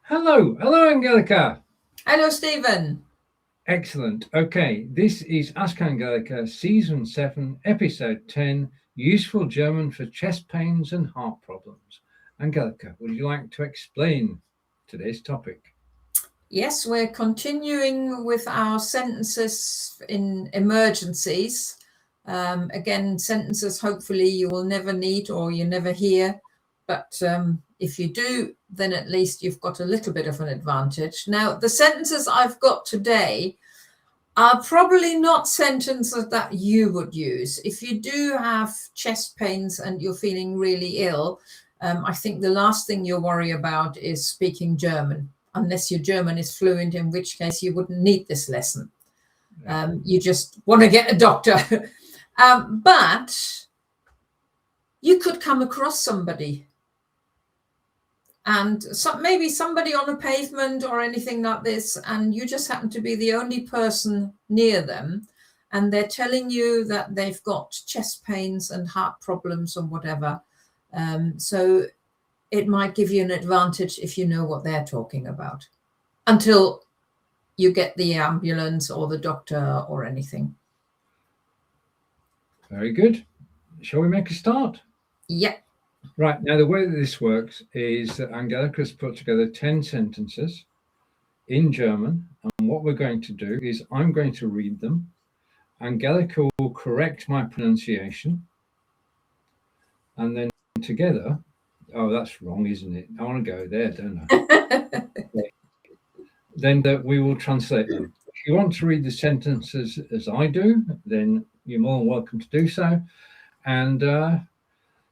Hello, Angelika. Hello, Stephen. Excellent. Okay, this is Ask Angelika, Season 7, Episode 10, Useful German for Chest Pains and Heart Problems. Angelika, would you like to explain today's topic? Yes, we're continuing with our sentences in emergencies. Again, sentences hopefully you will never need or you never hear. But if you do, then at least you've got a little bit of an advantage. Now, the sentences I've got today are probably not sentences that you would use. If you do have chest pains and you're feeling really ill, I think the last thing you worry about is speaking German, unless your German is fluent, in which case you wouldn't need this lesson. You just want to get a doctor. But you could come across somebody. And maybe somebody on a pavement or anything like this, and you just happen to be the only person near them, and they're telling you that they've got chest pains and heart problems or whatever. So it might give you an advantage if you know what they're talking about, until you get the ambulance or the doctor or anything. Very good. Shall we make a start? Yeah. Right, now the way that this works is that Angelika has put together 10 sentences in German, and what we're going to do is I'm going to read them. Angelika will correct my pronunciation, and then together, oh, that's wrong, isn't it? I want to go there, don't I? Then we will translate them. If you want to read the sentences as I do, then you're more than welcome to do so. And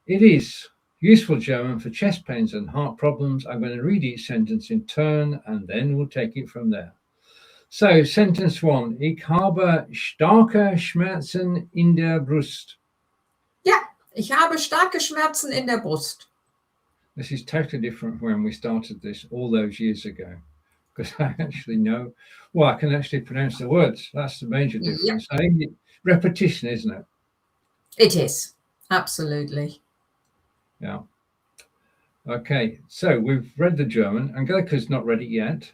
it is useful German for chest pains and heart problems. I'm going to read each sentence in turn, and then we'll take it from there. So, sentence 1. Ich habe starke Schmerzen in der Brust. Ja, ich habe starke Schmerzen in der Brust. This is totally different from when we started this all those years ago, because I actually know, well, I can actually pronounce the words. That's the major difference. I think repetition, isn't it? It is, absolutely. Yeah. Okay, so we've read the German. Angelika's not read it yet.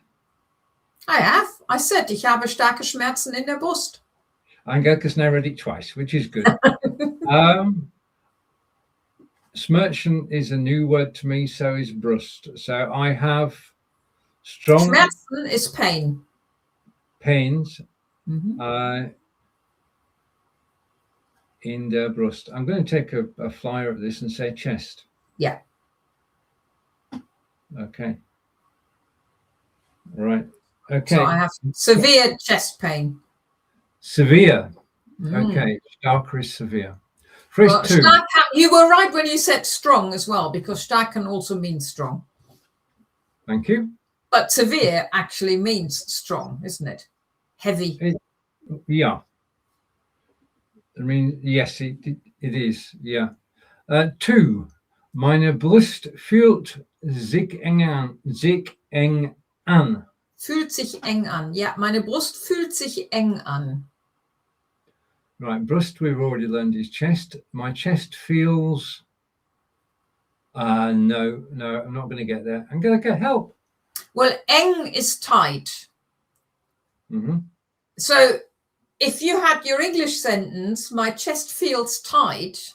I have. I said, ich habe starke Schmerzen in der Brust. Angelika's now read it twice, which is good. Schmerzen is a new word to me, so is Brust. So I have strong... Schmerzen is pain. Pains. Mm-hmm. In der Brust. I'm going to take a flyer of this and say chest. Yeah. Okay. Right. Okay. So I have severe chest pain. Severe. Okay. Starker is severe. Phrase 2. Stark, you were right when you said strong as well, because stark can also mean strong. Thank you. But severe actually means strong, isn't it? Heavy. Yeah. I mean, yes, it is. Yeah. 2. Meine Brust fühlt sich eng an. Fühlt sich eng an. Ja, meine Brust fühlt sich eng an. Right, Brust we've already learned is chest. My chest feels... no, I'm not going to get there. Angelika, help. Well, eng is tight. Mm-hmm. So if you had your English sentence, my chest feels tight,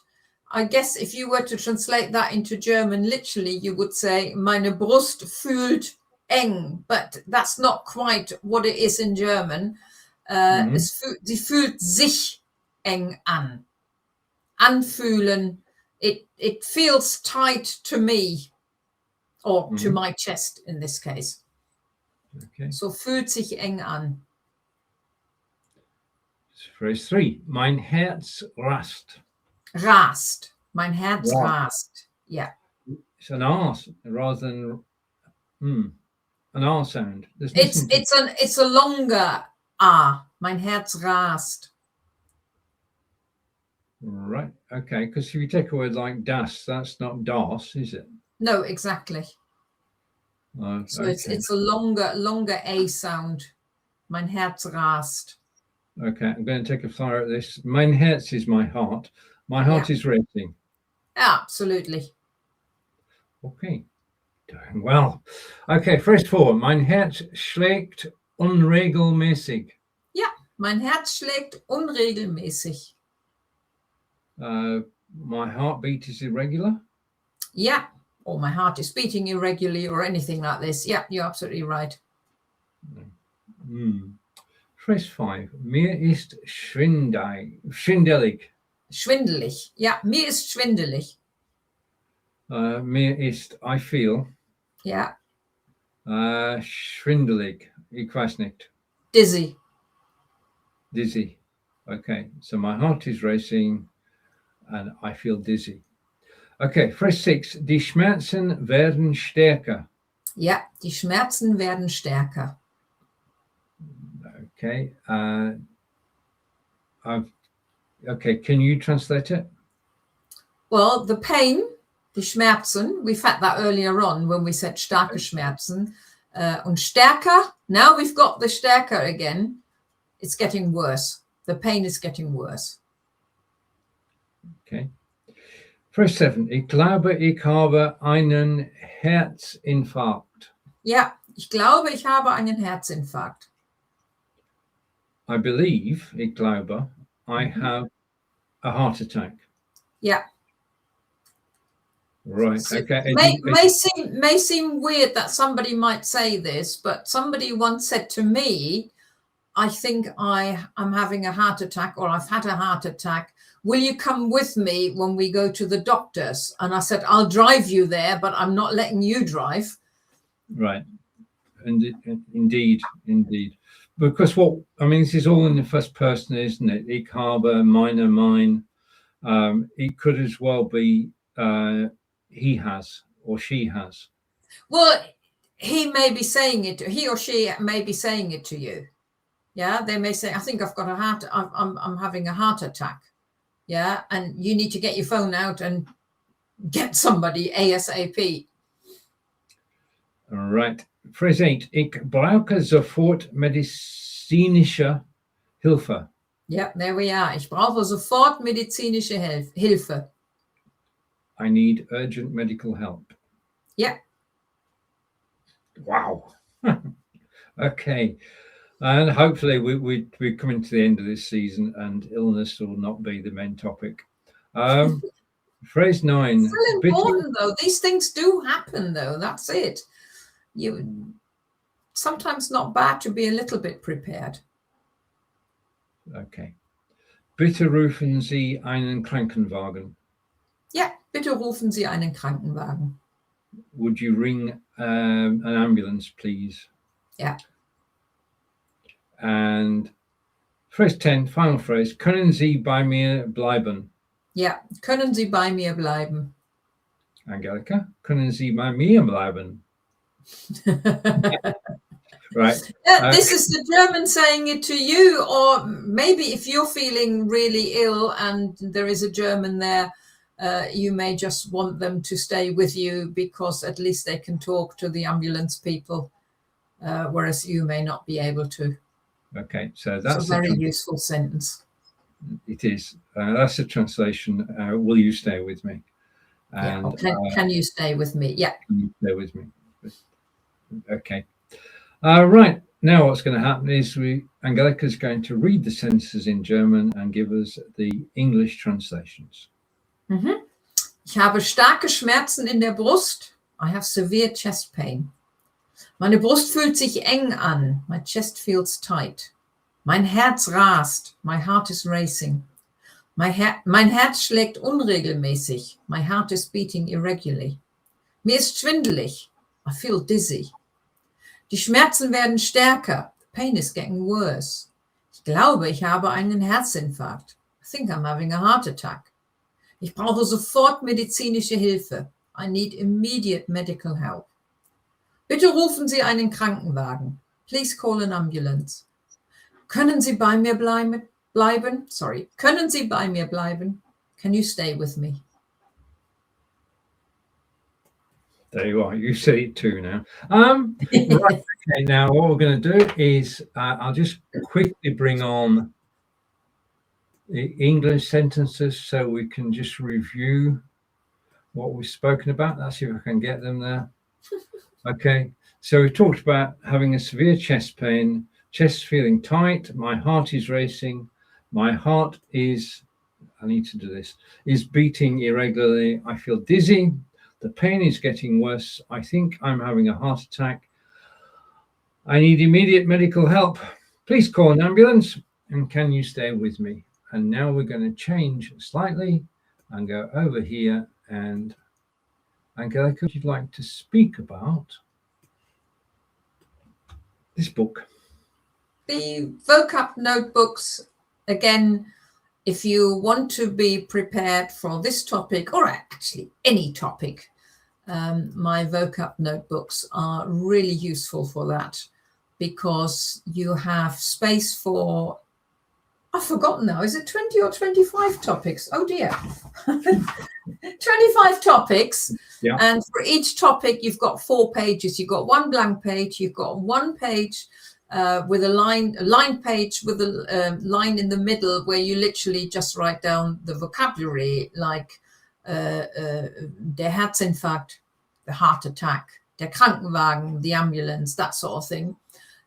I guess if you were to translate that into German, literally, you would say, meine Brust fühlt eng, but that's not quite what it is in German. Sie fühlt sich eng an. Anfühlen, it feels tight to me, or to my chest in this case. Okay. So fühlt sich eng an. Phrase 3. Mein Herz rast. Rast. Mein Herz rast. Yeah. It's an R rather than an R sound. It's a longer R. Mein Herz rast. Right. Okay. Because if you take a word like das, that's not das, is it? No, exactly. So okay. It's a longer A sound. Mein Herz rast. Okay, I'm going to take a flyer at this. Mein Herz is my heart. My heart is racing. Absolutely. Okay. Doing well. Okay, phrase 4. Mein Herz schlägt unregelmäßig. Ja, mein Herz schlägt unregelmäßig. My heartbeat is irregular. Yeah, or my heart is beating irregularly or anything like this. Yeah, you're absolutely right. Phrase 5. Mir ist schwindelig. Schwindelig. Ja, mir ist schwindelig. Mir ist, I feel. Ja. Schwindelig. Ich weiß nicht. Dizzy. Dizzy. Okay, so my heart is racing and I feel dizzy. Okay, phrase 6. Die Schmerzen werden stärker. Ja, die Schmerzen werden stärker. Okay. Okay, can you translate it? Well, the pain, die Schmerzen, we've had that earlier on when we said starke Schmerzen. Und stärker, now we've got the stärker again. It's getting worse. The pain is getting worse. Okay. Phrase 7. Ich glaube, ich habe einen Herzinfarkt. Ja, ich glaube, ich habe einen Herzinfarkt. I believe, ich glaube, I have a heart attack. Ja. Right. Okay. May seem weird that somebody might say this, but somebody once said to me, I think I am having a heart attack, or I've had a heart attack. Will you come with me when we go to the doctors? And I said, I'll drive you there, but I'm not letting you drive. Right. And indeed. Because this is all in the first person, isn't it? Ich habe, meine, mine. It could as well be he has or she has. Well, he or she may be saying it to you. Yeah, they may say, I think I've got I'm having a heart attack. Yeah, and you need to get your phone out and get somebody ASAP. All right. Phrase 8. Ich brauche sofort medizinische Hilfe. Yeah, there we are. Ich brauche sofort medizinische Hilfe. I need urgent medical help. Yeah. Wow. Okay. And hopefully we're coming to the end of this season and illness will not be the main topic. Phrase 9. It's still important though. These things do happen though. That's it. You sometimes not bad to be a little bit prepared. Okay. Bitte rufen Sie einen Krankenwagen. Ja, bitte rufen Sie einen Krankenwagen. Would you ring an ambulance, please? Yeah. And phrase 10, final phrase. Können Sie bei mir bleiben? Ja, können Sie bei mir bleiben? Angelika, können Sie bei mir bleiben? Right. This is the German saying it to you, or maybe if you're feeling really ill and there is a German there, you may just want them to stay with you because at least they can talk to the ambulance people, whereas you may not be able to. Okay, so that's a very useful sentence. It is. That's the translation. Will you stay with me? And, can you stay with me? Yeah. Can you stay with me? Okay. Right. Now what's going to happen is Angelika is going to read the sentences in German and give us the English translations. Mhm. Ich habe starke Schmerzen in der Brust. I have severe chest pain. Meine Brust fühlt sich eng an. My chest feels tight. Mein Herz rast. My heart is racing. Mein Herz schlägt unregelmäßig. My heart is beating irregularly. Mir ist schwindelig. I feel dizzy. Die Schmerzen werden stärker. The pain is getting worse. Ich glaube, ich habe einen Herzinfarkt. I think I'm having a heart attack. Ich brauche sofort medizinische Hilfe. I need immediate medical help. Bitte rufen Sie einen Krankenwagen. Please call an ambulance. Können Sie bei mir bleiben? Sorry. Können Sie bei mir bleiben? Can you stay with me? There you are. You say it too now. Right, okay, now what we're going to do is I'll just quickly bring on the English sentences so we can just review what we've spoken about. Let's see if I can get them there. Okay, so we talked about having a severe chest pain, chest feeling tight, my heart is racing, my heart is, I need to do this, is beating irregularly, I feel dizzy, the pain is getting worse, I think I'm having a heart attack, I need immediate medical help, please call an ambulance, and can you stay with me? And now we're going to change slightly and go over here, and Angelika, would you like to speak about this book? The vocab notebooks, again, if you want to be prepared for this topic, or actually any topic, my vocab notebooks are really useful for that, because you have space for, I've forgotten now, is it 20 or 25 topics? Oh dear. 25 topics. Yeah. And for each topic, you've got 4 pages. You've got one blank page. You've got one page with a line page with a line in the middle where you literally just write down the vocabulary, like der Herzinfarkt, the heart attack, der Krankenwagen, the ambulance, that sort of thing.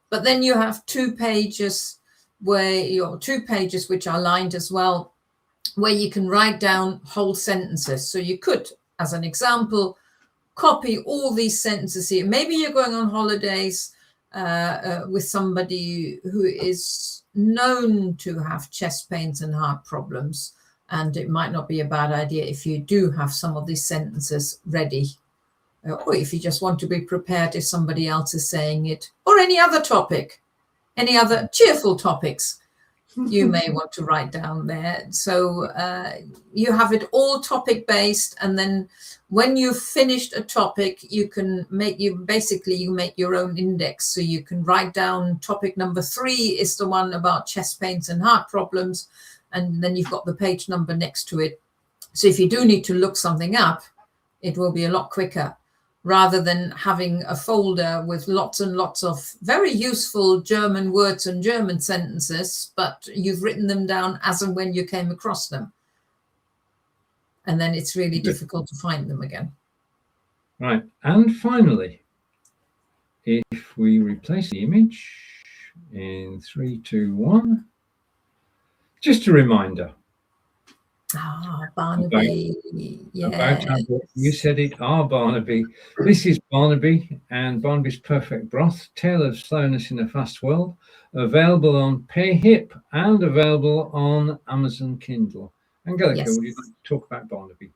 But then you have 2 pages which are lined as well, where you can write down whole sentences. So you could, as an example, copy all these sentences here. Maybe you're going on holidays with somebody who is known to have chest pains and heart problems, and it might not be a bad idea if you do have some of these sentences ready, or if you just want to be prepared if somebody else is saying it, or any other topic, any other cheerful topics you may want to write down there. So you have it all topic based, and then when you've finished a topic, you make your own index. So you can write down topic number 3 is the one about chest pains and heart problems, and then you've got the page number next to it. So if you do need to look something up, it will be a lot quicker, rather than having a folder with lots and lots of very useful German words and German sentences, but you've written them down as and when you came across them. And then it's really difficult to find them again. Right. And finally, if we replace the image in 3, 2, 1, just a reminder. Barnaby. About our book. You said it, Barnaby. This is Barnaby and Barnaby's Perfect Broth, Tale of Slowness in a Fast World, available on PayHip and available on Amazon Kindle. Angelika, Yes. would you like to talk about Barnaby?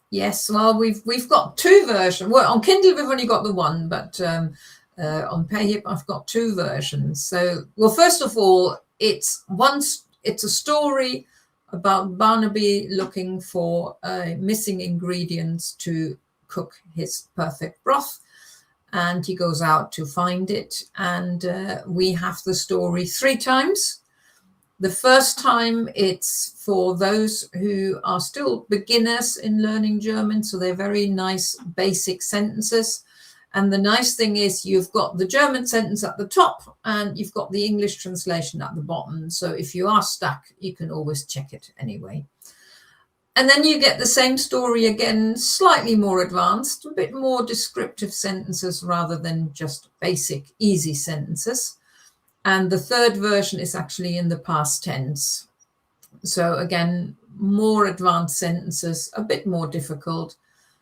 Yes, well, we've got 2 versions. Well, on Kindle we've only got the one, but on PayHip I've got 2 versions. So, well, first of all, it's a story about Barnaby looking for missing ingredients to cook his perfect broth, and he goes out to find it, and we have the story 3 times. The first time it's for those who are still beginners in learning German, so they're very nice basic sentences. And the nice thing is you've got the German sentence at the top and you've got the English translation at the bottom. So if you are stuck, you can always check it anyway. And then you get the same story again, slightly more advanced, a bit more descriptive sentences rather than just basic, easy sentences. And the third version is actually in the past tense. So again, more advanced sentences, a bit more difficult.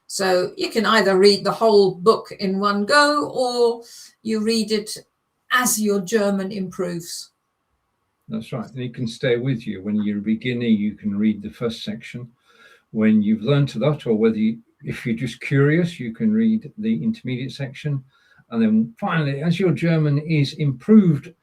So you can either read the whole book in one go, or you read it as your German improves. That's right. And it can stay with you. When you're a beginner, you can read the first section. When you've learned a lot, or if you're just curious, you can read the intermediate section. And then finally, as your German is improved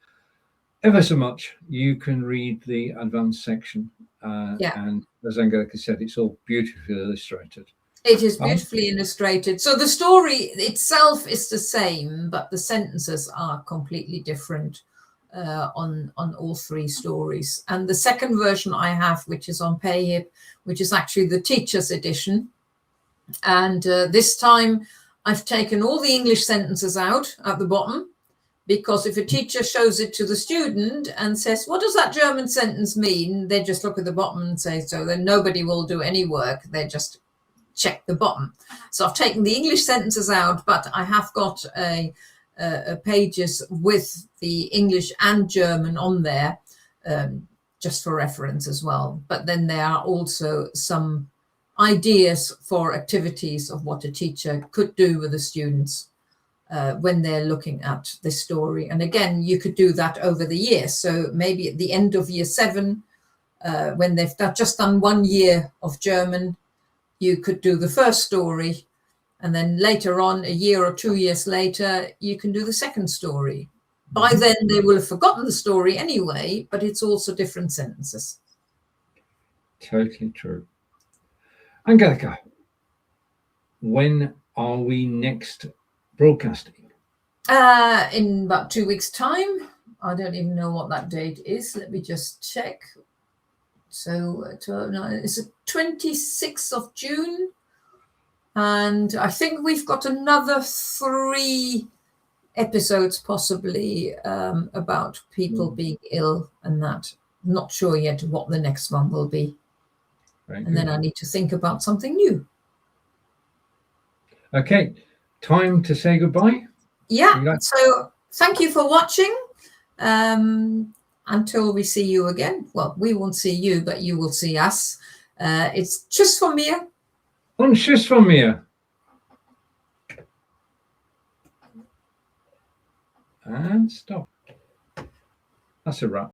ever so much, you can read the advanced section. And as Angelika said, it's all beautifully illustrated. It is beautifully illustrated. So the story itself is the same, but the sentences are completely different on all 3 stories. And the second version I have, which is on PayHip, which is actually the teacher's edition. And this time I've taken all the English sentences out at the bottom, because if a teacher shows it to the student and says, what does that German sentence mean? They just look at the bottom and say, so then nobody will do any work. They just check the bottom. So I've taken the English sentences out, but I have got pages with the English and German on there, just for reference as well. But then there are also some ideas for activities of what a teacher could do with the students when they're looking at this story. And again, you could do that over the year. So maybe at the end of year 7, when they've just done 1 year of German, you could do the first story. And then later on, a year or 2 years later, you can do the second story. By then, they will have forgotten the story anyway, but it's also different sentences. Totally true. Angelika, when are we next broadcasting? In about 2 weeks' time. I don't even know what that date is. Let me just check. So it's the 26th of June. And I think we've got another 3 episodes possibly about people being ill and that. I'm not sure yet what the next one will be. And then I need to think about something new. Okay, time to say goodbye. Yeah, so thank you for watching. Until we see you again. Well, we won't see you, but you will see us. It's tschüss von mir. Und tschüss von mir. And stop. That's a wrap.